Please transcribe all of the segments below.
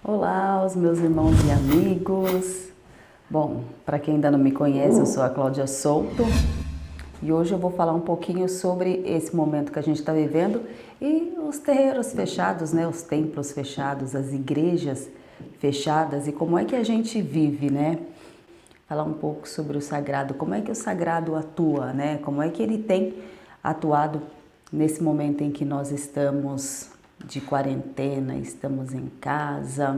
Olá, os meus irmãos e amigos. Bom, para quem ainda não me conhece, eu sou a Cláudia Souto e hoje eu vou falar um pouquinho sobre esse momento que a gente está vivendo e os terreiros fechados, né? Os templos fechados, as igrejas fechadas e como é que a gente vive, né? Falar um pouco sobre o sagrado, como é que o sagrado atua, né? Como é que ele tem atuado nesse momento em que nós estamos de quarentena, estamos em casa.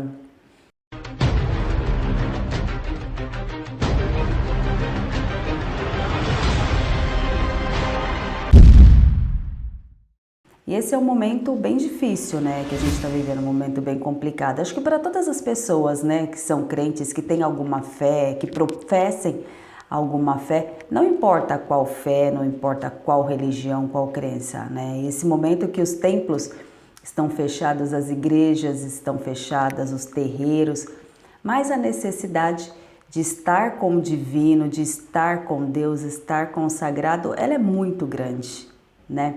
E esse é um momento bem difícil, né, que a gente está vivendo, um momento bem complicado. Acho que para todas as pessoas, né, que são crentes, que têm alguma fé, que professem alguma fé, não importa qual fé, não importa qual religião, qual crença, né, esse momento que os templos estão fechados, as igrejas estão fechadas, os terreiros, mas a necessidade de estar com o divino, de estar com Deus, estar com o sagrado, ela é muito grande, né?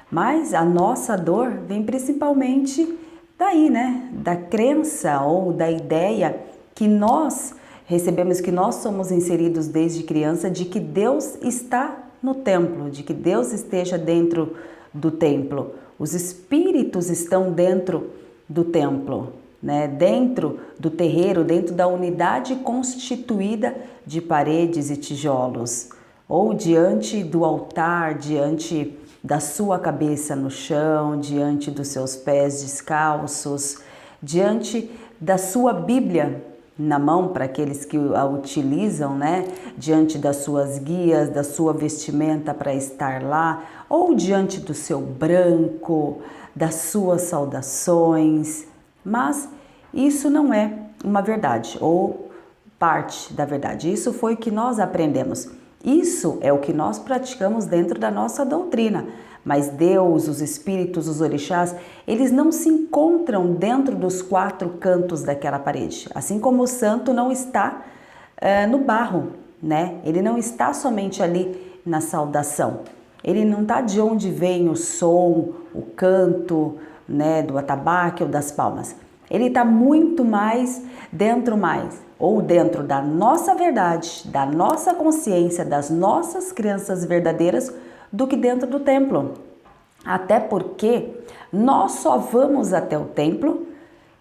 Mas a nossa dor vem principalmente daí, né? Da crença ou da ideia que nós recebemos, que nós somos inseridos desde criança, de que Deus está no templo, de que Deus esteja dentro do templo. Os espíritos estão dentro do templo, né? Dentro do terreiro, dentro da unidade constituída de paredes e tijolos, ou diante do altar, diante da sua cabeça no chão, diante dos seus pés descalços, diante da sua Bíblia na mão para aqueles que a utilizam, né? Diante das suas guias, da sua vestimenta para estar lá, ou diante do seu branco, das suas saudações. Mas isso não é uma verdade ou parte da verdade. Isso foi o que nós aprendemos. Isso é o que nós praticamos dentro da nossa doutrina, mas Deus, os espíritos, os orixás, eles não se encontram dentro dos quatro cantos daquela parede, assim como o santo não está no barro, né? Ele não está somente ali na saudação, ele não está de onde vem o som, o canto, né, do atabaque ou das palmas. Ele está muito mais dentro ou dentro da nossa verdade, da nossa consciência, das nossas crenças verdadeiras, do que dentro do templo. Até porque nós só vamos até o templo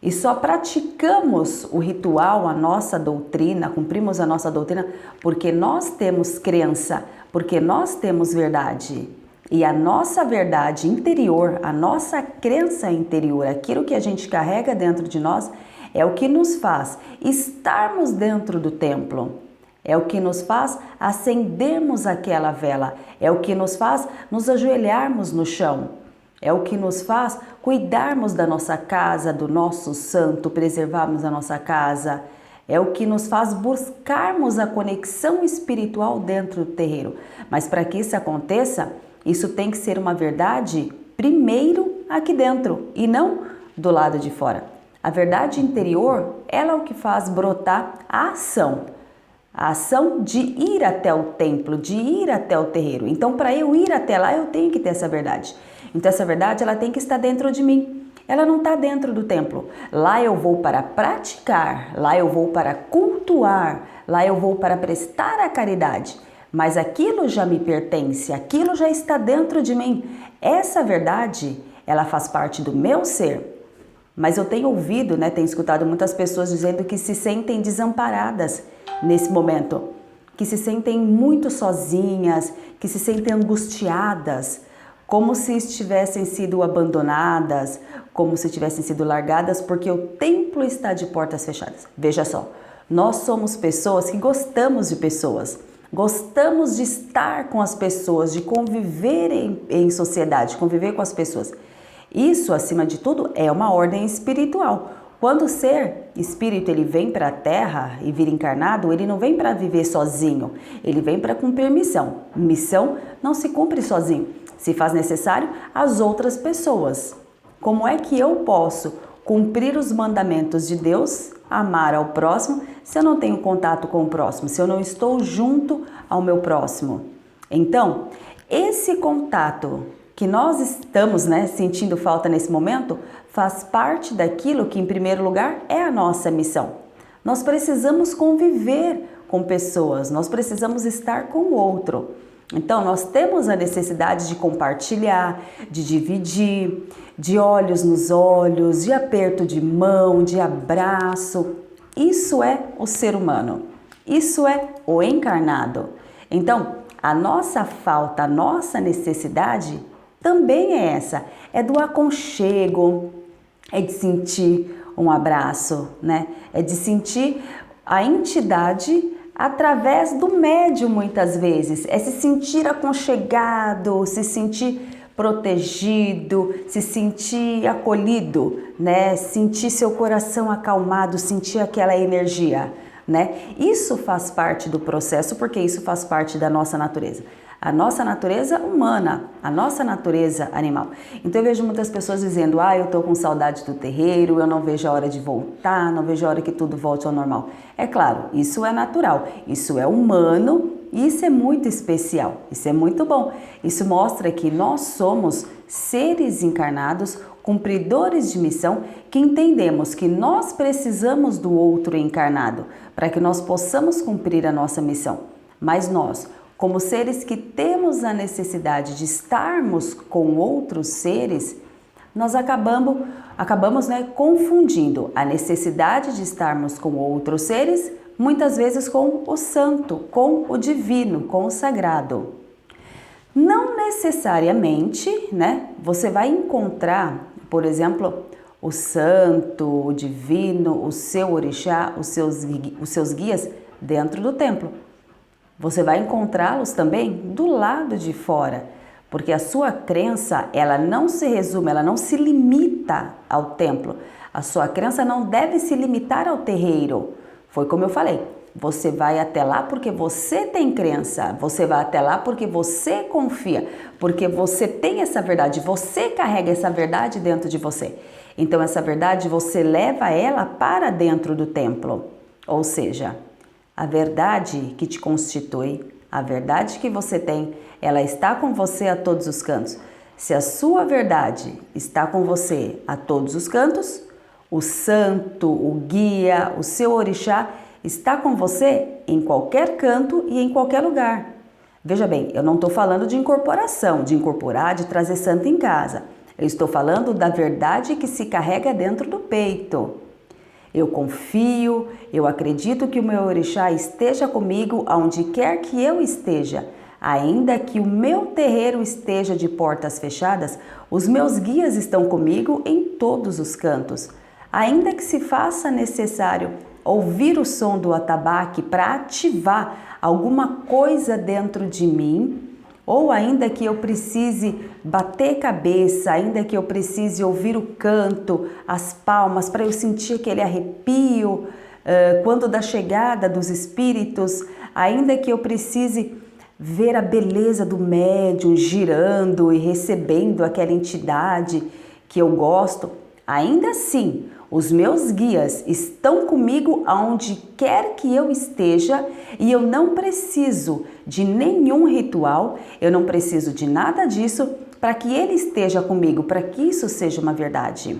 e só praticamos o ritual, a nossa doutrina, cumprimos a nossa doutrina, porque nós temos crença, porque nós temos verdade. E a nossa verdade interior, a nossa crença interior, aquilo que a gente carrega dentro de nós, é o que nos faz estarmos dentro do templo. É o que nos faz acendermos aquela vela. É o que nos faz nos ajoelharmos no chão. É o que nos faz cuidarmos da nossa casa, do nosso santo, preservarmos a nossa casa. É o que nos faz buscarmos a conexão espiritual dentro do terreiro. Mas para que isso aconteça, isso tem que ser uma verdade primeiro aqui dentro e não do lado de fora. A verdade interior, ela é o que faz brotar a ação de ir até o templo, de ir até o terreiro. Então, para eu ir até lá, eu tenho que ter essa verdade. Então, essa verdade, ela tem que estar dentro de mim. Ela não está dentro do templo. Lá eu vou para praticar, lá eu vou para cultuar, lá eu vou para prestar a caridade. Mas aquilo já me pertence, aquilo já está dentro de mim. Essa verdade, ela faz parte do meu ser. Mas eu tenho ouvido, né, tenho escutado muitas pessoas dizendo que se sentem desamparadas nesse momento, que se sentem muito sozinhas, que se sentem angustiadas, como se tivessem sido abandonadas, como se tivessem sido largadas, porque o templo está de portas fechadas. Veja só, nós somos pessoas que gostamos de pessoas. Gostamos de estar com as pessoas, de conviver em sociedade, conviver com as pessoas. Isso, acima de tudo, é uma ordem espiritual. Quando o ser espírito ele vem para a Terra e vira encarnado, ele não vem para viver sozinho, ele vem para cumprir missão. Missão não se cumpre sozinho, se faz necessário as outras pessoas. Como é que eu posso cumprir os mandamentos de Deus, amar ao próximo, se eu não tenho contato com o próximo, se eu não estou junto ao meu próximo? Então, esse contato que nós estamos, né, sentindo falta nesse momento, faz parte daquilo que, em primeiro lugar, é a nossa missão. Nós precisamos conviver com pessoas, nós precisamos estar com o outro. Então, nós temos a necessidade de compartilhar, de dividir, de olhos nos olhos, de aperto de mão, de abraço. Isso é o ser humano, isso é o encarnado. Então, a nossa falta, a nossa necessidade também é essa, é do aconchego, é de sentir um abraço, né? É de sentir a entidade através do médium muitas vezes, é se sentir aconchegado, se sentir protegido, se sentir acolhido, né? Sentir seu coração acalmado, sentir aquela energia, né? Isso faz parte do processo, porque isso faz parte da nossa natureza. A nossa natureza humana, a nossa natureza animal. Então eu vejo muitas pessoas dizendo, eu tô com saudade do terreiro, eu não vejo a hora de voltar, não vejo a hora que tudo volte ao normal. É claro, isso é natural, isso é humano e isso é muito especial, isso é muito bom. Isso mostra que nós somos seres encarnados, cumpridores de missão, que entendemos que nós precisamos do outro encarnado para que nós possamos cumprir a nossa missão. Mas nós, como seres que temos a necessidade de estarmos com outros seres, nós acabamos confundindo a necessidade de estarmos com outros seres, muitas vezes com o santo, com o divino, com o sagrado. Não necessariamente, né, você vai encontrar, por exemplo, o santo, o divino, o seu orixá, os seus guias dentro do templo. Você vai encontrá-los também do lado de fora, porque a sua crença, ela não se resume, ela não se limita ao templo. A sua crença não deve se limitar ao terreiro. Foi como eu falei, você vai até lá porque você tem crença, você vai até lá porque você confia, porque você tem essa verdade, você carrega essa verdade dentro de você. Então essa verdade você leva ela para dentro do templo, ou seja, a verdade que te constitui, a verdade que você tem, ela está com você a todos os cantos. Se a sua verdade está com você a todos os cantos, o santo, o guia, o seu orixá está com você em qualquer canto e em qualquer lugar. Veja bem, eu não estou falando de incorporação, de incorporar, de trazer santo em casa. Eu estou falando da verdade que se carrega dentro do peito. Eu confio, eu acredito que o meu orixá esteja comigo aonde quer que eu esteja. Ainda que o meu terreiro esteja de portas fechadas, os meus guias estão comigo em todos os cantos. Ainda que se faça necessário ouvir o som do atabaque para ativar alguma coisa dentro de mim, ou ainda que eu precise bater cabeça, ainda que eu precise ouvir o canto, as palmas, para eu sentir aquele arrepio quando da chegada dos espíritos, ainda que eu precise ver a beleza do médium girando e recebendo aquela entidade que eu gosto, ainda assim, os meus guias estão comigo aonde quer que eu esteja e eu não preciso de nenhum ritual, eu não preciso de nada disso para que ele esteja comigo, para que isso seja uma verdade.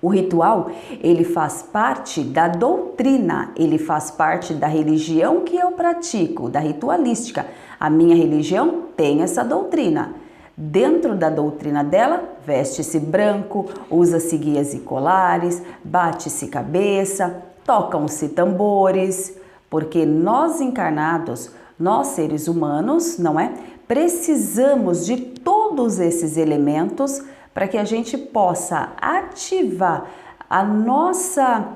O ritual, ele faz parte da doutrina, ele faz parte da religião que eu pratico, da ritualística. A minha religião tem essa doutrina. Dentro da doutrina dela, veste-se branco, usa-se guias e colares, bate-se cabeça, tocam-se tambores, porque nós encarnados, nós seres humanos, não é? Precisamos de todos esses elementos para que a gente possa ativar a nossa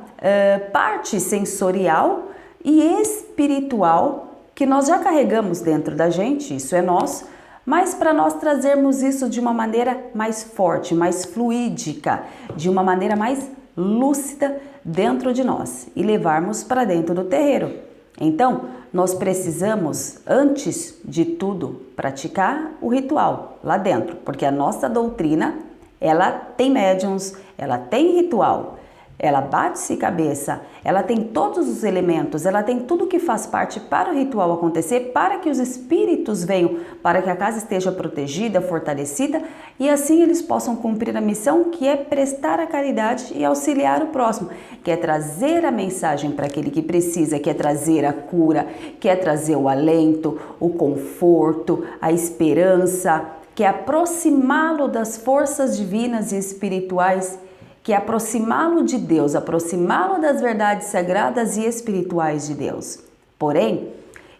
parte sensorial e espiritual que nós já carregamos dentro da gente, isso é nosso, mas para nós trazermos isso de uma maneira mais forte, mais fluídica, de uma maneira mais lúcida dentro de nós e levarmos para dentro do terreiro. Então, nós precisamos, antes de tudo, praticar o ritual lá dentro, porque a nossa doutrina, ela tem médiuns, ela tem ritual. ela bate-se cabeça, ela tem todos os elementos, ela tem tudo que faz parte para o ritual acontecer, para que os espíritos venham, para que a casa esteja protegida, fortalecida e assim eles possam cumprir a missão que é prestar a caridade e auxiliar o próximo, que é trazer a mensagem para aquele que precisa, que é trazer a cura, que é trazer o alento, o conforto, a esperança, que é aproximá-lo das forças divinas e espirituais, que é aproximá-lo de Deus, aproximá-lo das verdades sagradas e espirituais de Deus. Porém,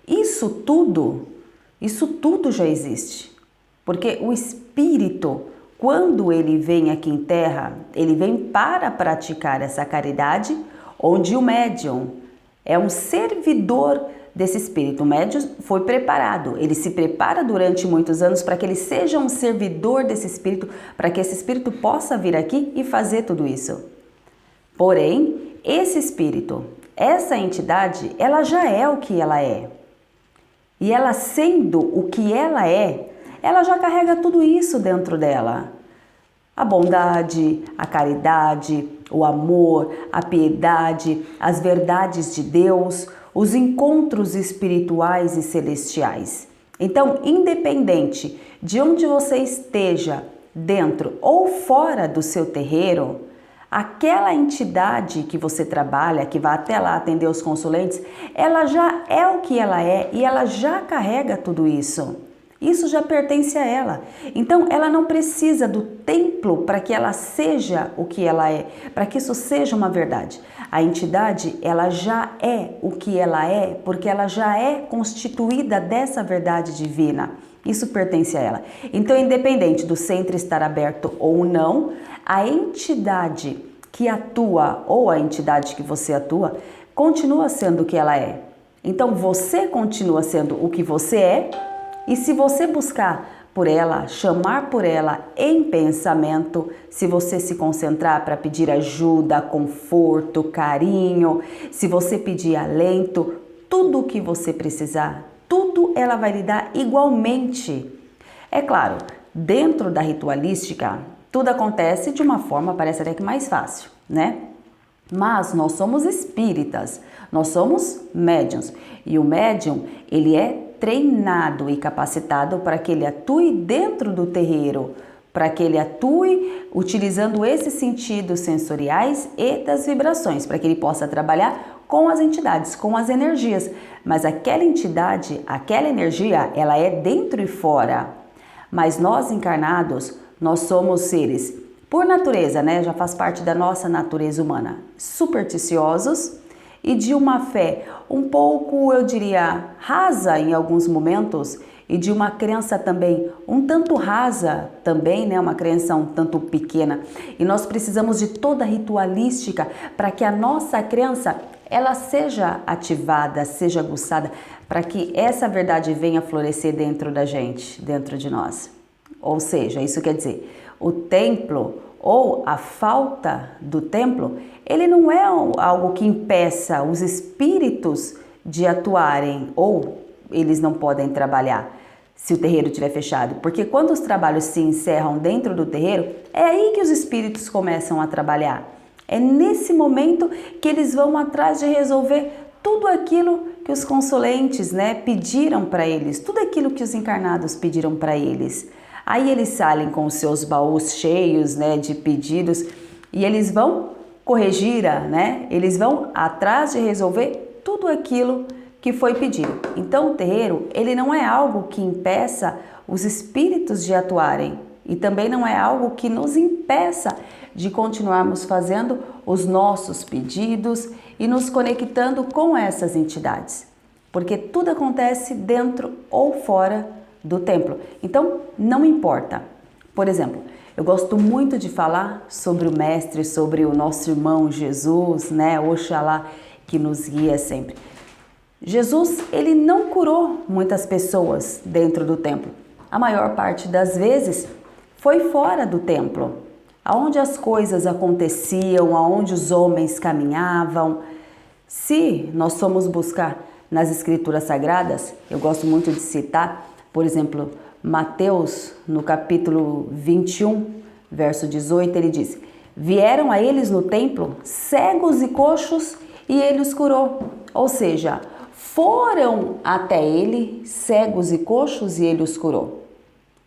isso tudo já existe. Porque o espírito, quando ele vem aqui em terra, ele vem para praticar essa caridade, onde o médium é um servidor desse espírito. O médium foi preparado, ele se prepara durante muitos anos para que ele seja um servidor desse espírito, para que esse espírito possa vir aqui e fazer tudo isso. Porém, esse espírito, essa entidade, ela já é o que ela é. E ela sendo o que ela é, ela já carrega tudo isso dentro dela. A bondade, a caridade, o amor, a piedade, as verdades de Deus, os encontros espirituais e celestiais. Então, independente de onde você esteja, dentro ou fora do seu terreiro, aquela entidade que você trabalha, que vai até lá atender os consulentes, ela já é o que ela é e ela já carrega tudo isso. Isso já pertence a ela. Então, ela não precisa do templo para que ela seja o que ela é, para que isso seja uma verdade. A entidade, ela já é o que ela é, porque ela já é constituída dessa verdade divina. Isso pertence a ela. Então, independente do centro estar aberto ou não, a entidade que atua ou a entidade que você atua continua sendo o que ela é. Então, você continua sendo o que você é. E se você buscar por ela, chamar por ela em pensamento, se você se concentrar para pedir ajuda, conforto, carinho, se você pedir alento, tudo o que você precisar, tudo ela vai lhe dar igualmente. É claro, dentro da ritualística, tudo acontece de uma forma, parece até que mais fácil, né? Mas nós somos espíritas, nós somos médiuns. E o médium, ele é treinado e capacitado para que ele atue dentro do terreiro, para que ele atue utilizando esses sentidos sensoriais e das vibrações, para que ele possa trabalhar com as entidades, com as energias. Mas aquela entidade, aquela energia, ela é dentro e fora. Mas nós encarnados, nós somos seres, por natureza, né? Já faz parte da nossa natureza humana, supersticiosos e de uma fé um pouco, eu diria, rasa em alguns momentos e de uma crença também um tanto rasa também, né? Uma crença um tanto pequena. E nós precisamos de toda a ritualística para que a nossa crença ela seja ativada, seja aguçada, para que essa verdade venha florescer dentro da gente, dentro de nós. Ou seja, isso quer dizer, o templo ou a falta do templo, ele não é algo que impeça os espíritos de atuarem ou eles não podem trabalhar se o terreiro estiver fechado. Porque quando os trabalhos se encerram dentro do terreiro, é aí que os espíritos começam a trabalhar. É nesse momento que eles vão atrás de resolver tudo aquilo que os consulentes, né, pediram para eles, tudo aquilo que os encarnados pediram para eles. Aí eles saem com os seus baús cheios, né, de pedidos e eles vão corrigir, né? Eles vão atrás de resolver tudo aquilo que foi pedido. Então o terreiro, ele não é algo que impeça os espíritos de atuarem e também não é algo que nos impeça de continuarmos fazendo os nossos pedidos e nos conectando com essas entidades. Porque tudo acontece dentro ou fora do templo. Então, não importa. Por exemplo, eu gosto muito de falar sobre o Mestre, sobre o nosso irmão Jesus, né? Oxalá que nos guia sempre. Jesus, ele não curou muitas pessoas dentro do templo. A maior parte das vezes foi fora do templo, aonde as coisas aconteciam, aonde os homens caminhavam. Se nós formos buscar nas Escrituras Sagradas, eu gosto muito de citar, por exemplo, Mateus, no capítulo 21, verso 18, ele diz: Vieram a eles no templo cegos e coxos e ele os curou. Ou seja, foram até ele cegos e coxos e ele os curou.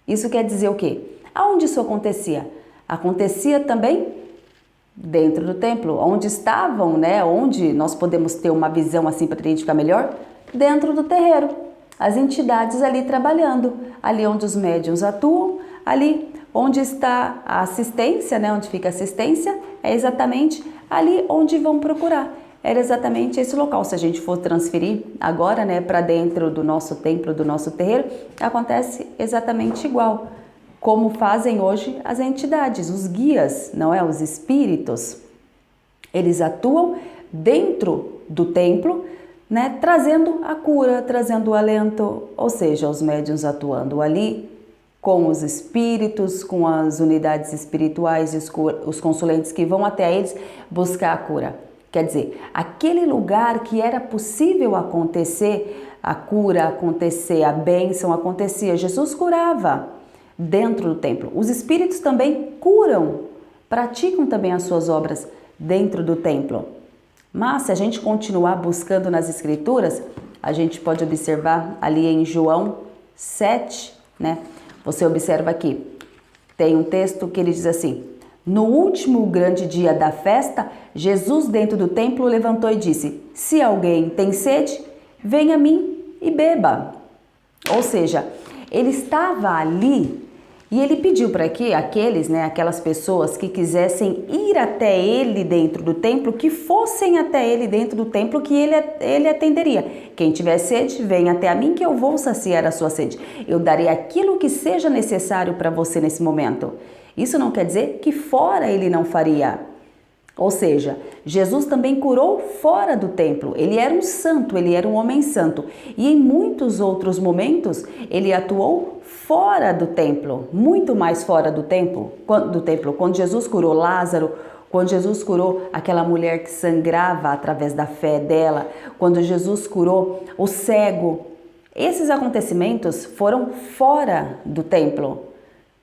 Isso quer dizer o quê? Aonde isso acontecia? Acontecia também dentro do templo. Onde estavam, né? Onde nós podemos ter uma visão assim para a gente ficar melhor? Dentro do terreiro. As entidades ali trabalhando. Ali onde os médiuns atuam, ali onde está a assistência, né? Onde fica a assistência, é exatamente ali onde vão procurar. Era exatamente esse local. Se a gente for transferir agora, né, para dentro do nosso templo, do nosso terreiro, acontece exatamente igual. Como fazem hoje as entidades, os guias, não é? Os espíritos. Eles atuam dentro do templo, né, trazendo a cura, trazendo o alento, ou seja, os médiuns atuando ali com os espíritos, com as unidades espirituais, os consulentes que vão até eles buscar a cura. Quer dizer, aquele lugar que era possível acontecer, a cura acontecer, a bênção acontecia, Jesus curava dentro do templo. Os espíritos também curam, praticam também as suas obras dentro do templo. Mas se a gente continuar buscando nas escrituras, a gente pode observar ali em João 7, né? Você observa aqui, tem um texto que ele diz assim: no último grande dia da festa, Jesus dentro do templo levantou e disse: se alguém tem sede, venha a mim e beba. Ou seja, ele estava ali e ele pediu para que aqueles, né, aquelas pessoas que quisessem ir até ele dentro do templo, que fossem até ele dentro do templo, que ele atenderia. Quem tiver sede, venha até a mim que eu vou saciar a sua sede. Eu darei aquilo que seja necessário para você nesse momento. Isso não quer dizer que fora ele não faria. Ou seja, Jesus também curou fora do templo. Ele era um santo, ele era um homem santo. E em muitos outros momentos, ele atuou fora do templo, muito mais fora do templo. Quando Jesus curou Lázaro, quando Jesus curou aquela mulher que sangrava através da fé dela, quando Jesus curou o cego. Esses acontecimentos foram fora do templo.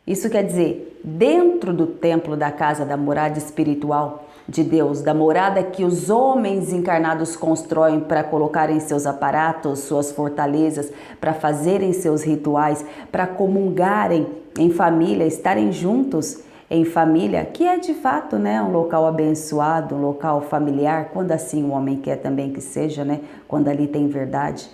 Isso quer dizer, dentro do templo da casa da morada espiritual de Deus, da morada que os homens encarnados constroem para colocarem seus aparatos, suas fortalezas, para fazerem seus rituais, para comungarem em família, estarem juntos em família, que é de fato, né, um local abençoado, um local familiar, quando assim o homem quer também que seja, né, quando ali tem verdade.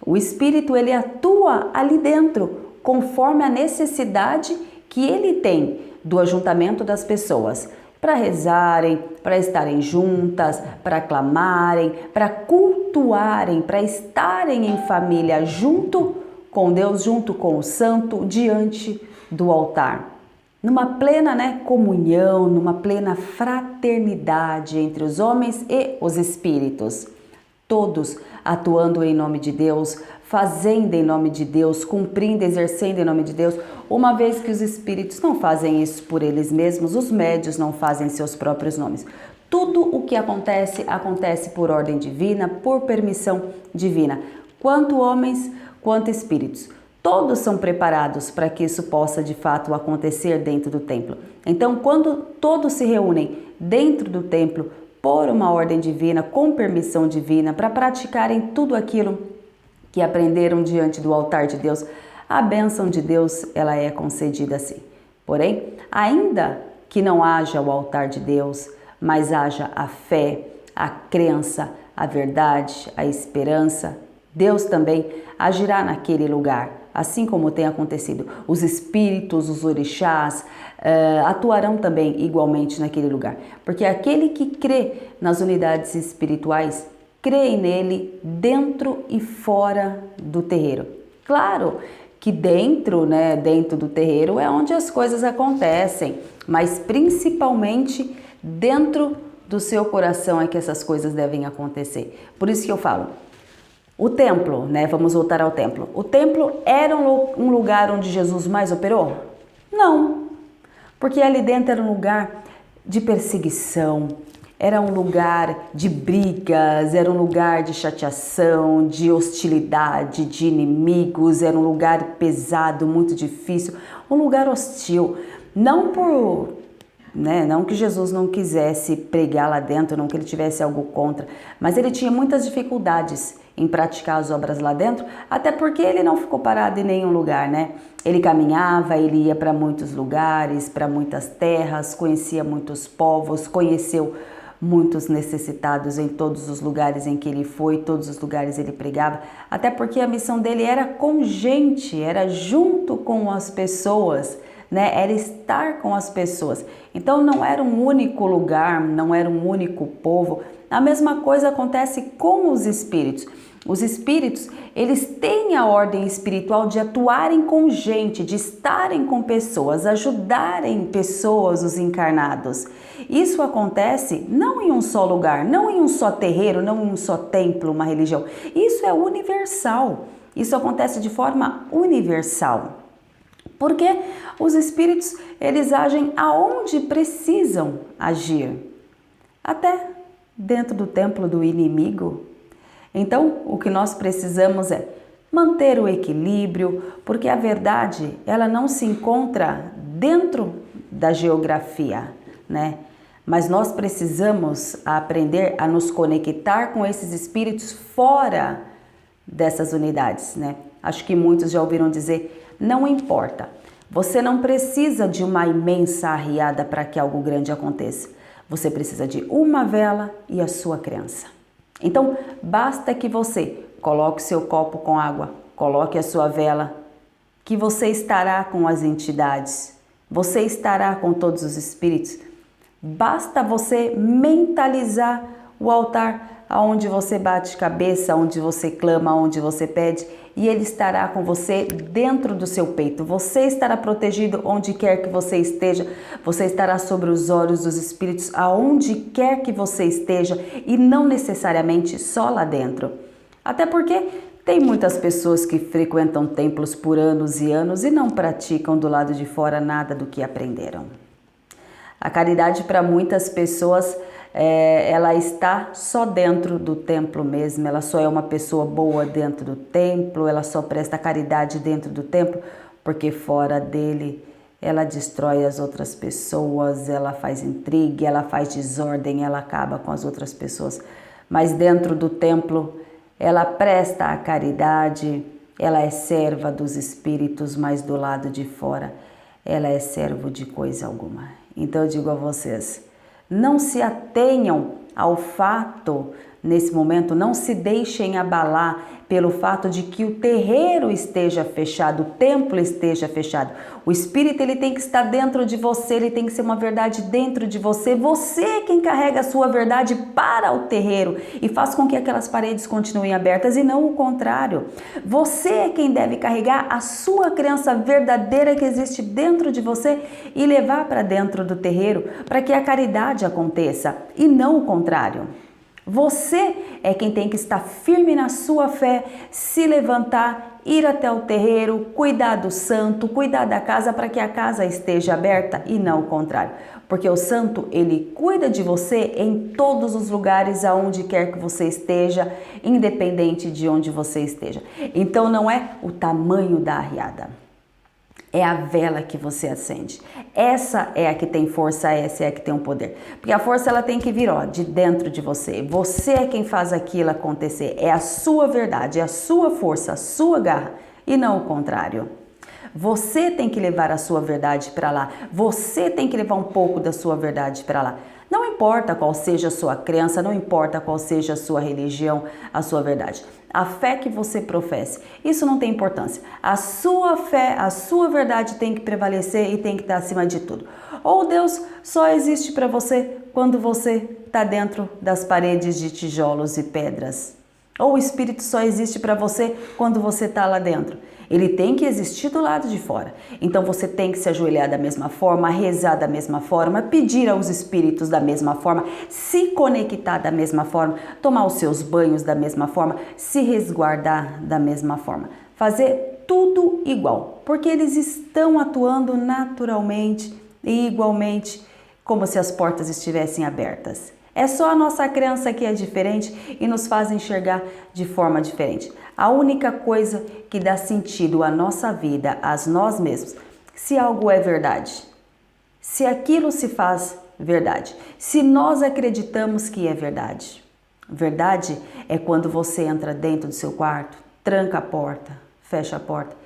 O Espírito, ele atua ali dentro, conforme a necessidade que ele tem do ajuntamento das pessoas, para rezarem, para estarem juntas, para clamarem, para cultuarem, para estarem em família junto com Deus, junto com o santo, diante do altar. Numa plena, né, comunhão, numa plena fraternidade entre os homens e os espíritos. Todos atuando em nome de Deus, fazendo em nome de Deus, cumprindo, exercendo em nome de Deus, uma vez que os espíritos não fazem isso por eles mesmos, os médios não fazem seus próprios nomes. Tudo o que acontece, acontece por ordem divina, por permissão divina, quanto homens, quanto espíritos. Todos são preparados para que isso possa de fato acontecer dentro do templo. Então, quando todos se reúnem dentro do templo, por uma ordem divina, com permissão divina, para praticarem tudo aquilo que aprenderam diante do altar de Deus, a bênção de Deus, ela é concedida assim. Porém, ainda que não haja o altar de Deus, mas haja a fé, a crença, a verdade, a esperança, Deus também agirá naquele lugar, assim como tem acontecido. Os espíritos, os orixás, atuarão também igualmente naquele lugar. Porque aquele que crê nas unidades espirituais, crê nele dentro e fora do terreiro. Claro que dentro, né, dentro do terreiro é onde as coisas acontecem, mas principalmente dentro do seu coração é que essas coisas devem acontecer. Por isso que eu falo, o templo, né, vamos voltar ao templo. O templo era um lugar onde Jesus mais operou? Não, porque ali dentro era um lugar de perseguição, era um lugar de brigas, era um lugar de chateação, de hostilidade, de inimigos, era um lugar pesado, muito difícil, um lugar hostil, não por né? Não que Jesus não quisesse pregar lá dentro, não que ele tivesse algo contra, mas ele tinha muitas dificuldades em praticar as obras lá dentro, até porque ele não ficou parado em nenhum lugar, né? Ele caminhava, ele ia para muitos lugares, para muitas terras, conhecia muitos povos, conheceu muitos necessitados em todos os lugares em que ele foi, todos os lugares ele pregava, até porque a missão dele era com gente, era junto com as pessoas, né? Era estar com as pessoas. Então não era um único lugar, não era um único povo. A mesma coisa acontece com os espíritos. Os espíritos, eles têm a ordem espiritual de atuarem com gente, de estarem com pessoas, ajudarem pessoas, os encarnados. Isso acontece não em um só lugar, não em um só terreiro, não em um só templo, uma religião. Isso é universal. Isso acontece de forma universal. Porque os espíritos, eles agem aonde precisam agir. Até dentro do templo do inimigo. Então, o que nós precisamos é manter o equilíbrio, porque a verdade, ela não se encontra dentro da geografia, né? Mas nós precisamos aprender a nos conectar com esses espíritos fora dessas unidades, né? Acho que muitos já ouviram dizer, não importa, você não precisa de uma imensa arriada para que algo grande aconteça. Você precisa de uma vela e a sua crença. Então, basta que você coloque seu copo com água, coloque a sua vela, que você estará com as entidades, você estará com todos os espíritos. Basta você mentalizar o altar aonde você bate cabeça, onde você clama, onde você pede, e ele estará com você dentro do seu peito. Você estará protegido onde quer que você esteja, você estará sobre os olhos dos espíritos aonde quer que você esteja e não necessariamente só lá dentro. Até porque tem muitas pessoas que frequentam templos por anos e anos e não praticam do lado de fora nada do que aprenderam. A caridade para muitas pessoas ela está só dentro do templo mesmo, ela só é uma pessoa boa dentro do templo, ela só presta caridade dentro do templo, porque fora dele ela destrói as outras pessoas, ela faz intriga, ela faz desordem, ela acaba com as outras pessoas. Mas dentro do templo ela presta a caridade, ela é serva dos espíritos, mas do lado de fora ela é servo de coisa alguma. Então eu digo a vocês, não se atenham ao fato, nesse momento, não se deixem abalar pelo fato de que o terreiro esteja fechado, o templo esteja fechado. O espírito ele tem que estar dentro de você, ele tem que ser uma verdade dentro de você. Você é quem carrega a sua verdade para o terreiro e faz com que aquelas paredes continuem abertas e não o contrário. Você é quem deve carregar a sua crença verdadeira que existe dentro de você e levar para dentro do terreiro para que a caridade aconteça e não o contrário. Você é quem tem que estar firme na sua fé, se levantar, ir até o terreiro, cuidar do santo, cuidar da casa para que a casa esteja aberta e não o contrário. Porque o santo, ele cuida de você em todos os lugares aonde quer que você esteja, independente de onde você esteja. Então não é o tamanho da arriada. É a vela que você acende. Essa é a que tem força, essa é a que tem o poder. Porque a força ela tem que vir de dentro de você. Você é quem faz aquilo acontecer. É a sua verdade, é a sua força, a sua garra e não o contrário. Você tem que levar a sua verdade para lá. Você tem que levar um pouco da sua verdade para lá. Não importa qual seja a sua crença, não importa qual seja a sua religião, a sua verdade. A fé que você professe, isso não tem importância. A sua fé, a sua verdade tem que prevalecer e tem que estar acima de tudo. Ou Deus só existe para você quando você está dentro das paredes de tijolos e pedras. Ou o Espírito só existe para você quando você está lá dentro. Ele tem que existir do lado de fora. Então você tem que se ajoelhar da mesma forma, rezar da mesma forma, pedir aos espíritos da mesma forma, se conectar da mesma forma, tomar os seus banhos da mesma forma, se resguardar da mesma forma. Fazer tudo igual, porque eles estão atuando naturalmente e igualmente como se as portas estivessem abertas. É só a nossa crença que é diferente e nos faz enxergar de forma diferente. A única coisa que dá sentido à nossa vida, a nós mesmos, se algo é verdade, se aquilo se faz verdade, se nós acreditamos que é verdade. Verdade é quando você entra dentro do seu quarto, tranca a porta, fecha a porta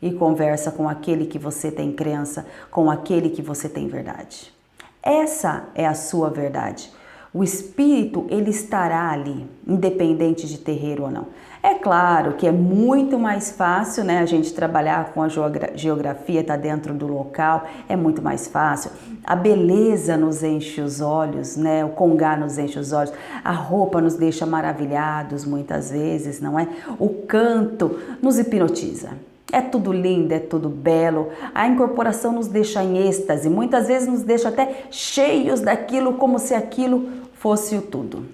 e conversa com aquele que você tem crença, com aquele que você tem verdade. Essa é a sua verdade. O espírito, ele estará ali, independente de terreiro ou não. É claro que é muito mais fácil, né, a gente trabalhar com a geografia, tá dentro do local, é muito mais fácil. A beleza nos enche os olhos, né, o congá nos enche os olhos, a roupa nos deixa maravilhados muitas vezes, não é? O canto nos hipnotiza. É tudo lindo, é tudo belo, a incorporação nos deixa em êxtase, muitas vezes nos deixa até cheios daquilo, como se aquilo fosse o tudo.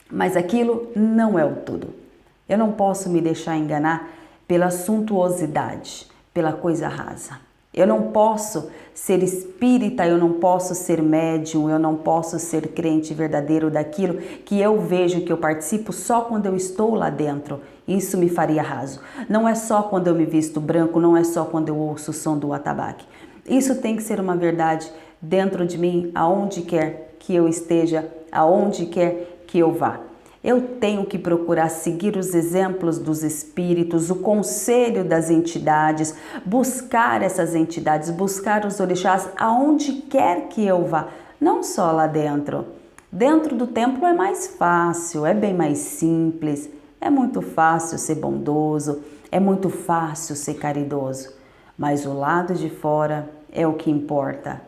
Mas aquilo não é o tudo. Eu não posso me deixar enganar pela suntuosidade, pela coisa rasa. Eu não posso ser espírita, eu não posso ser médium, eu não posso ser crente verdadeiro daquilo que eu vejo, que eu participo só quando eu estou lá dentro. Isso me faria raso. Não é só quando eu me visto branco, não é só quando eu ouço o som do atabaque. Isso tem que ser uma verdade dentro de mim, aonde quer que eu esteja, aonde quer que eu vá. Eu tenho que procurar seguir os exemplos dos espíritos, o conselho das entidades, buscar essas entidades, buscar os orixás aonde quer que eu vá, não só lá dentro. Dentro do templo é mais fácil, é bem mais simples, é muito fácil ser bondoso, é muito fácil ser caridoso, mas o lado de fora é o que importa.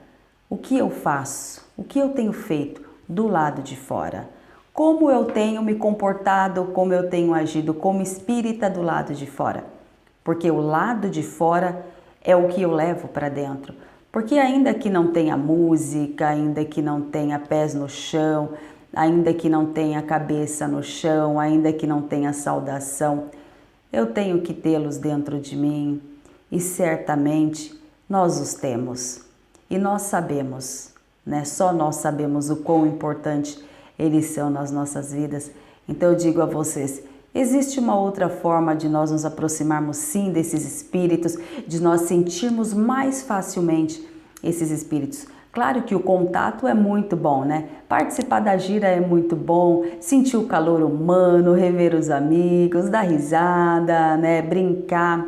O que eu faço, o que eu tenho feito do lado de fora? Como eu tenho me comportado, como eu tenho agido como espírita do lado de fora. Porque o lado de fora é o que eu levo para dentro. Porque ainda que não tenha música, ainda que não tenha pés no chão, ainda que não tenha cabeça no chão, ainda que não tenha saudação, eu tenho que tê-los dentro de mim e certamente nós os temos. E nós sabemos, né? Só nós sabemos o quão importante eles são nas nossas vidas. Então eu digo a vocês, existe uma outra forma de nós nos aproximarmos sim desses espíritos, de nós sentirmos mais facilmente esses espíritos. Claro que o contato é muito bom, né? Participar da gira é muito bom, sentir o calor humano, rever os amigos, dar risada, né? Brincar.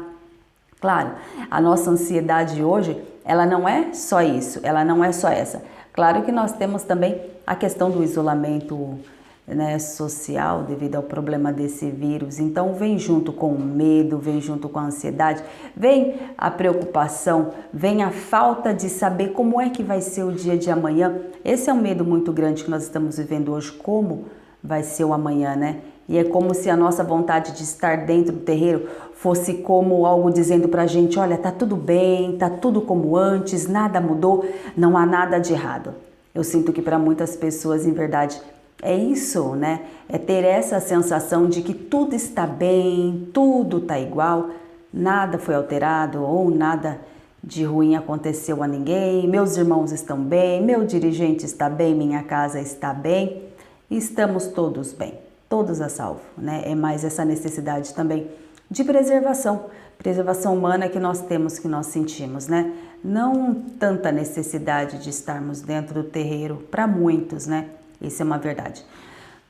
Claro, a nossa ansiedade hoje, ela não é só isso, ela não é só essa. Claro que nós temos também a questão do isolamento, né, social devido ao problema desse vírus. Então vem junto com o medo, vem junto com a ansiedade, vem a preocupação, vem a falta de saber como é que vai ser o dia de amanhã. Esse é um medo muito grande que nós estamos vivendo hoje, como vai ser o amanhã, né? E é como se a nossa vontade de estar dentro do terreiro fosse como algo dizendo pra gente, olha, tá tudo bem, tá tudo como antes, nada mudou, não há nada de errado. Eu sinto que para muitas pessoas, em verdade, é isso, né? É ter essa sensação de que tudo está bem, tudo tá igual, nada foi alterado ou nada de ruim aconteceu a ninguém, meus irmãos estão bem, meu dirigente está bem, minha casa está bem, e estamos todos bem, todos a salvo, né? É mais essa necessidade também de preservação humana que nós temos, que nós sentimos, né? Não tanta necessidade de estarmos dentro do terreiro para muitos, né? Isso é uma verdade.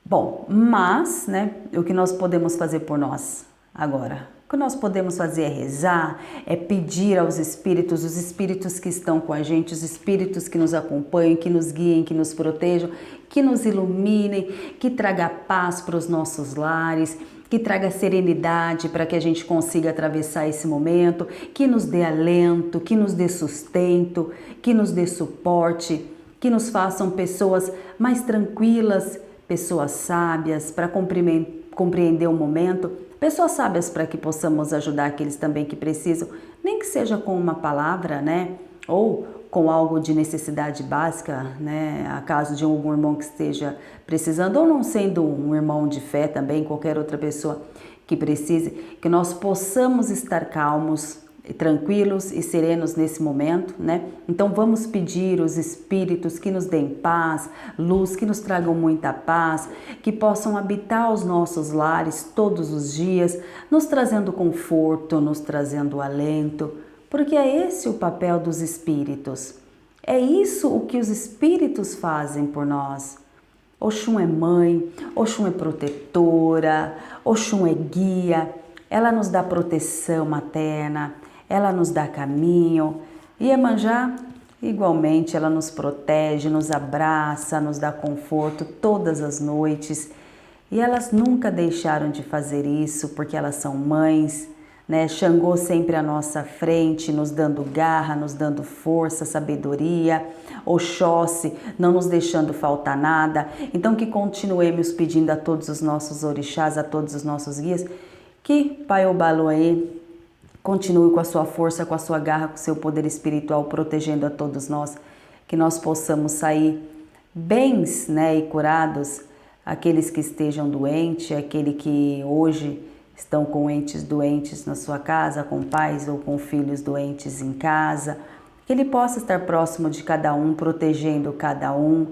Bom, mas, né, o que nós podemos fazer por nós agora? O que nós podemos fazer é rezar, é pedir aos espíritos, os espíritos que estão com a gente, os espíritos que nos acompanham, que nos guiem, que nos protejam, que nos iluminem, que traga paz para os nossos lares, que traga serenidade para que a gente consiga atravessar esse momento, que nos dê alento, que nos dê sustento, que nos dê suporte, que nos façam pessoas mais tranquilas, pessoas sábias para compreender o momento, pessoas sábias para que possamos ajudar aqueles também que precisam, nem que seja com uma palavra, né? Ou com algo de necessidade básica, né? A caso de algum irmão que esteja precisando, ou não sendo um irmão de fé também, qualquer outra pessoa que precise, que nós possamos estar calmos, tranquilos e serenos nesse momento, né? Então vamos pedir os espíritos que nos deem paz, luz, que nos tragam muita paz, que possam habitar os nossos lares todos os dias, nos trazendo conforto, nos trazendo alento, porque é esse o papel dos espíritos. É isso o que os espíritos fazem por nós. Oxum é mãe, Oxum é protetora, Oxum é guia, ela nos dá proteção materna, ela nos dá caminho. Iemanjá, igualmente, ela nos protege, nos abraça, nos dá conforto todas as noites. E elas nunca deixaram de fazer isso porque elas são mães, né? Xangô sempre à nossa frente, nos dando garra, nos dando força, sabedoria. Oxóssi não nos deixando faltar nada. Então que continuemos pedindo a todos os nossos orixás, a todos os nossos guias, que Pai Obaloaê continue com a sua força, com a sua garra, com o seu poder espiritual, protegendo a todos nós, que nós possamos sair bens, né, e curados, aqueles que estejam doentes, aquele que hoje estão com entes doentes na sua casa, com pais ou com filhos doentes em casa, que ele possa estar próximo de cada um, protegendo cada um,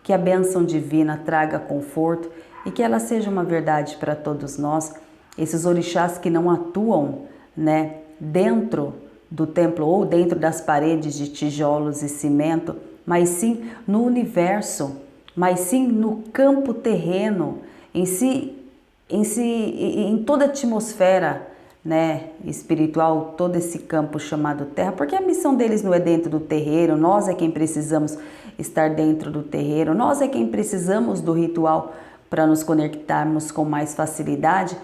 que a bênção divina traga conforto e que ela seja uma verdade para todos nós. Esses orixás que não atuam, né, dentro do templo ou dentro das paredes de tijolos e cimento, mas sim no universo, mas sim no campo terreno, em toda a atmosfera, né, espiritual, todo esse campo chamado terra, porque a missão deles não é dentro do terreiro, nós é quem precisamos estar dentro do terreiro, nós é quem precisamos do ritual para nos conectarmos com mais facilidade,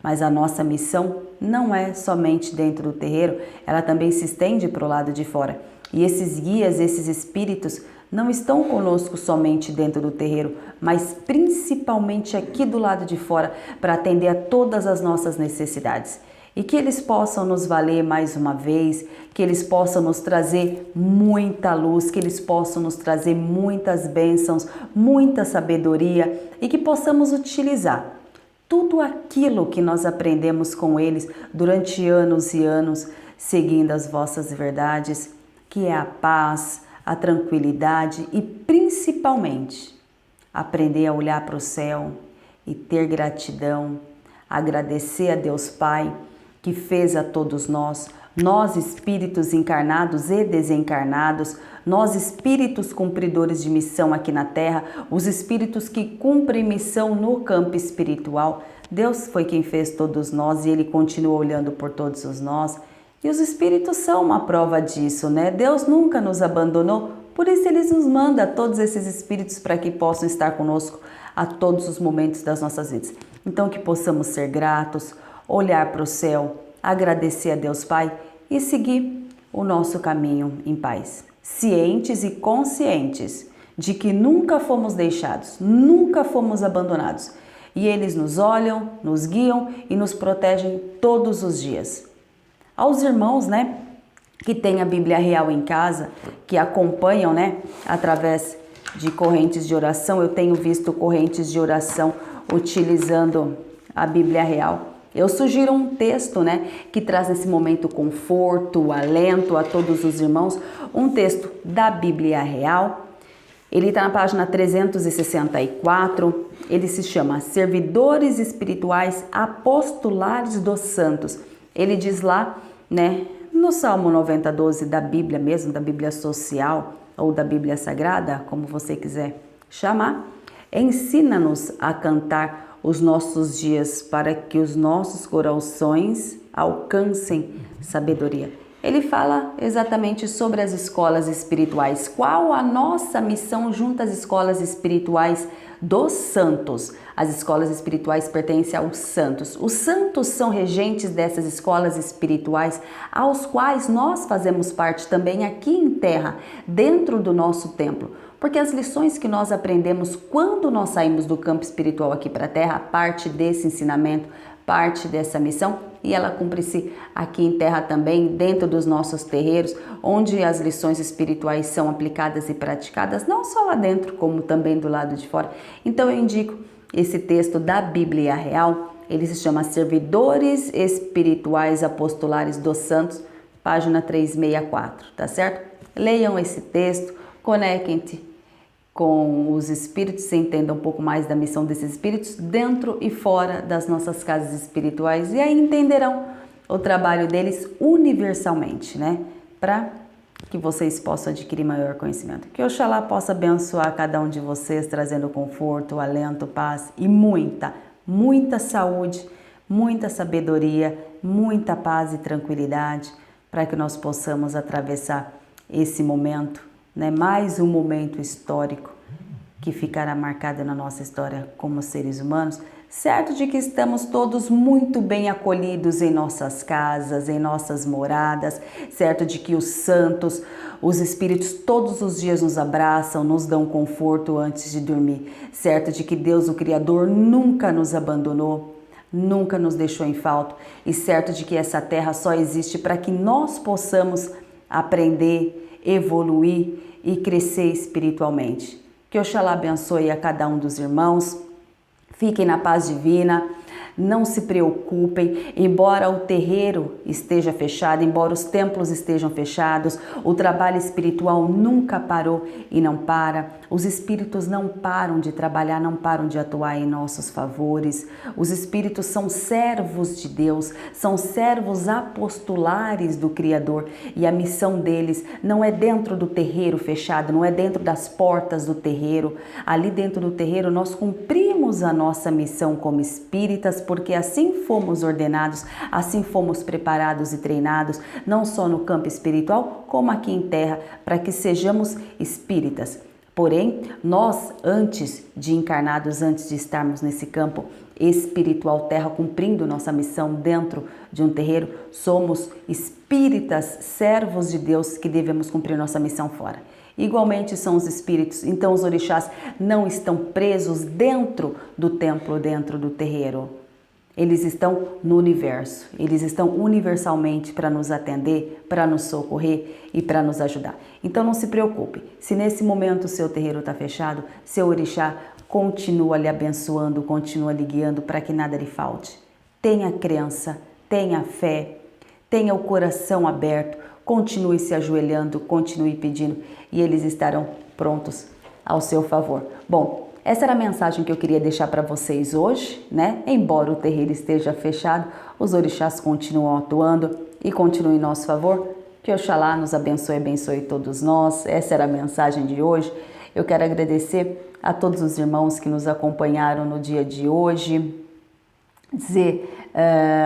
mas a nossa missão não é somente dentro do terreiro, ela também se estende para o lado de fora. E esses guias, esses espíritos, não estão conosco somente dentro do terreiro, mas principalmente aqui do lado de fora, para atender a todas as nossas necessidades. E que eles possam nos valer mais uma vez, que eles possam nos trazer muita luz, que eles possam nos trazer muitas bênçãos, muita sabedoria e que possamos utilizar tudo aquilo que nós aprendemos com eles durante anos e anos, seguindo as vossas verdades, que é a paz, a tranquilidade e principalmente aprender a olhar para o céu e ter gratidão, agradecer a Deus Pai que fez a todos nós espíritos encarnados e desencarnados, nós espíritos cumpridores de missão aqui na Terra, os espíritos que cumprem missão no campo espiritual. Deus foi quem fez todos nós e Ele continua olhando por todos os nós. E os espíritos são uma prova disso, né? Deus nunca nos abandonou, por isso Ele nos manda todos esses espíritos para que possam estar conosco a todos os momentos das nossas vidas. Então que possamos ser gratos, olhar para o céu, agradecer a Deus Pai e seguir o nosso caminho em paz. Cientes e conscientes de que nunca fomos deixados, nunca fomos abandonados. E eles nos olham, nos guiam e nos protegem todos os dias. Aos irmãos, né, que têm a Bíblia Real em casa, que acompanham, né, através de correntes de oração, eu tenho visto correntes de oração utilizando a Bíblia Real. Eu sugiro um texto, né, que traz nesse momento conforto, alento a todos os irmãos, um texto da Bíblia Real. Ele está na página 364, ele se chama Servidores Espirituais Apostolares dos Santos. Ele diz lá, né, no Salmo 90:12 da Bíblia mesmo, da Bíblia Social ou da Bíblia Sagrada, como você quiser chamar, ensina-nos a cantar os nossos dias para que os nossos corações alcancem sabedoria. Ele fala exatamente sobre as escolas espirituais. Qual a nossa missão junto às escolas espirituais dos santos? As escolas espirituais pertencem aos santos. Os santos são regentes dessas escolas espirituais, aos quais nós fazemos parte também aqui em terra, dentro do nosso templo. Porque as lições que nós aprendemos quando nós saímos do campo espiritual aqui para a terra, parte desse ensinamento, parte dessa missão, e ela cumpre-se aqui em terra também, dentro dos nossos terreiros, onde as lições espirituais são aplicadas e praticadas, não só lá dentro, como também do lado de fora. Então eu indico esse texto da Bíblia Real, ele se chama Servidores Espirituais Apostolares dos Santos, página 364, tá certo? Leiam esse texto, conectem-se com os espíritos, entendam um pouco mais da missão desses espíritos dentro e fora das nossas casas espirituais e aí entenderão o trabalho deles universalmente, né? Para que vocês possam adquirir maior conhecimento. Que Oxalá possa abençoar cada um de vocês, trazendo conforto, alento, paz e muita saúde, muita sabedoria, muita paz e tranquilidade, para que nós possamos atravessar esse momento, né? Mais um momento histórico que ficará marcado na nossa história como seres humanos, certo de que estamos todos muito bem acolhidos em nossas casas, em nossas moradas, certo de que os santos, os espíritos todos os dias nos abraçam, nos dão conforto antes de dormir, certo de que Deus, o Criador, nunca nos abandonou, nunca nos deixou em falta, e certo de que essa terra só existe para que nós possamos aprender, evoluir e crescer espiritualmente. Que Oxalá abençoe a cada um dos irmãos. Fiquem na paz divina, não se preocupem, embora o terreiro esteja fechado, embora os templos estejam fechados, o trabalho espiritual nunca parou e não para, os espíritos não param de trabalhar, não param de atuar em nossos favores, os espíritos são servos de Deus, são servos apostolares do Criador, e a missão deles não é dentro do terreiro fechado, não é dentro das portas do terreiro, ali dentro do terreiro nós cumprimos a nossa missão como espíritas, porque assim fomos ordenados, assim fomos preparados e treinados, não só no campo espiritual, como aqui em terra, para que sejamos espíritas. Porém, nós, antes de encarnados, antes de estarmos nesse campo espiritual terra, cumprindo nossa missão dentro de um terreiro, somos espíritas, servos de Deus, que devemos cumprir nossa missão fora. Igualmente são os espíritos, então os orixás não estão presos dentro do templo, dentro do terreiro. Eles estão no universo, eles estão universalmente para nos atender, para nos socorrer e para nos ajudar. Então não se preocupe, se nesse momento o seu terreiro está fechado, seu orixá continua lhe abençoando, continua lhe guiando para que nada lhe falte. Tenha crença, tenha fé, tenha o coração aberto, continue se ajoelhando, continue pedindo e eles estarão prontos ao seu favor. Bom, essa era a mensagem que eu queria deixar para vocês hoje, né? Embora o terreiro esteja fechado, os orixás continuam atuando e continuem em nosso favor. Que Oxalá nos abençoe, abençoe todos nós. Essa era a mensagem de hoje. Eu quero agradecer a todos os irmãos que nos acompanharam no dia de hoje. Dizer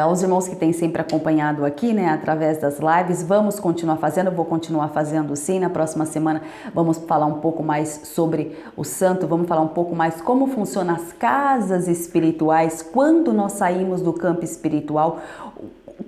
aos irmãos que têm sempre acompanhado aqui, né, através das lives, vamos continuar fazendo, vou continuar fazendo sim. Na próxima semana vamos falar um pouco mais sobre o santo, vamos falar um pouco mais como funcionam as casas espirituais, quando nós saímos do campo espiritual,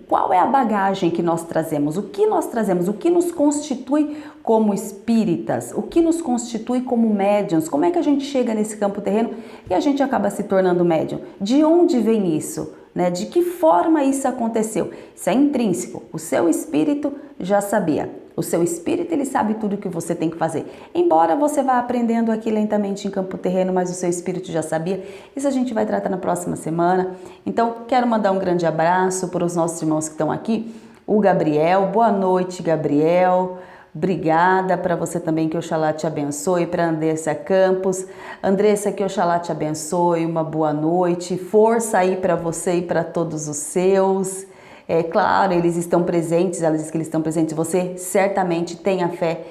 qual é a bagagem que nós trazemos, o que nós trazemos, o que nos constitui como espíritas, o que nos constitui como médiuns, como é que a gente chega nesse campo terreno e a gente acaba se tornando médium, de onde vem isso? Né? De que forma isso aconteceu? Isso é intrínseco, o seu espírito já sabia. O seu espírito, ele sabe tudo o que você tem que fazer. Embora você vá aprendendo aqui lentamente em campo terreno, mas o seu espírito já sabia. Isso a gente vai tratar na próxima semana. Então, quero mandar um grande abraço para os nossos irmãos que estão aqui. O Gabriel, boa noite, Gabriel. Obrigada para você também, que Oxalá te abençoe. Para Andressa Campos. Andressa, que Oxalá te abençoe. Uma boa noite. Força aí para você e para todos os seus. É claro, eles estão presentes, ela diz que eles estão presentes. Você certamente tenha fé,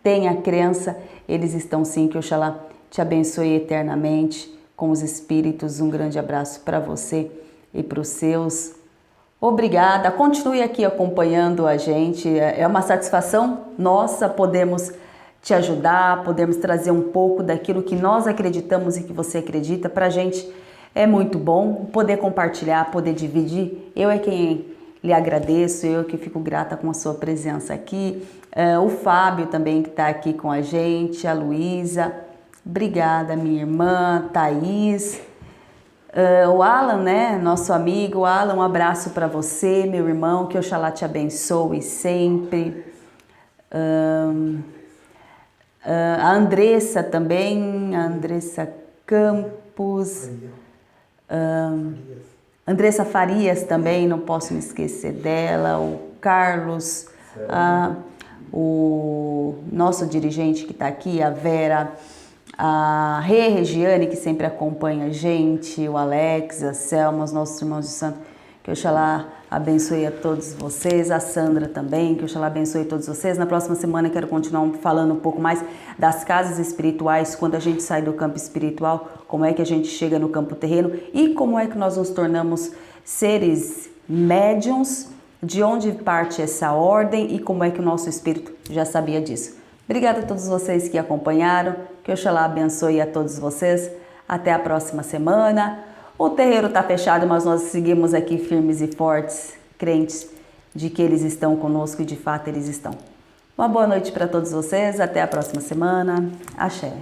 tenha crença. Eles estão sim, que Oxalá te abençoe eternamente com os espíritos. Um grande abraço para você e para os seus. Obrigada, continue aqui acompanhando a gente. É uma satisfação nossa podermos te ajudar, podermos trazer um pouco daquilo que nós acreditamos e que você acredita. Para a gente é muito bom poder compartilhar, poder dividir. Eu é quem lhe agradeço, eu que fico grata com a sua presença aqui. O Fábio também, que está aqui com a gente, a Luísa. Obrigada, minha irmã, Thaís. O Alan, né, nosso amigo. Alan, um abraço para você, meu irmão, que Oxalá te abençoe sempre. A Andressa também, a Andressa Campos. Andressa Farias também, não posso me esquecer dela, o Carlos, o nosso dirigente que está aqui, a Vera, a Regiane, que sempre acompanha a gente, o Alex, a Selma, os nossos irmãos de santo, Que Oxalá abençoe a todos vocês, a Sandra também, que Oxalá abençoe todos vocês. Na próxima semana eu quero continuar falando um pouco mais das casas espirituais, quando a gente sai do campo espiritual, como é que a gente chega no campo terreno e como é que nós nos tornamos seres médiums, de onde parte essa ordem e como é que o nosso espírito já sabia disso. Obrigada a todos vocês que acompanharam, que Oxalá abençoe a todos vocês. Até a próxima semana. O terreiro está fechado, mas nós seguimos aqui firmes e fortes, crentes de que eles estão conosco e de fato eles estão. Uma boa noite para todos vocês, até a próxima semana. Axé.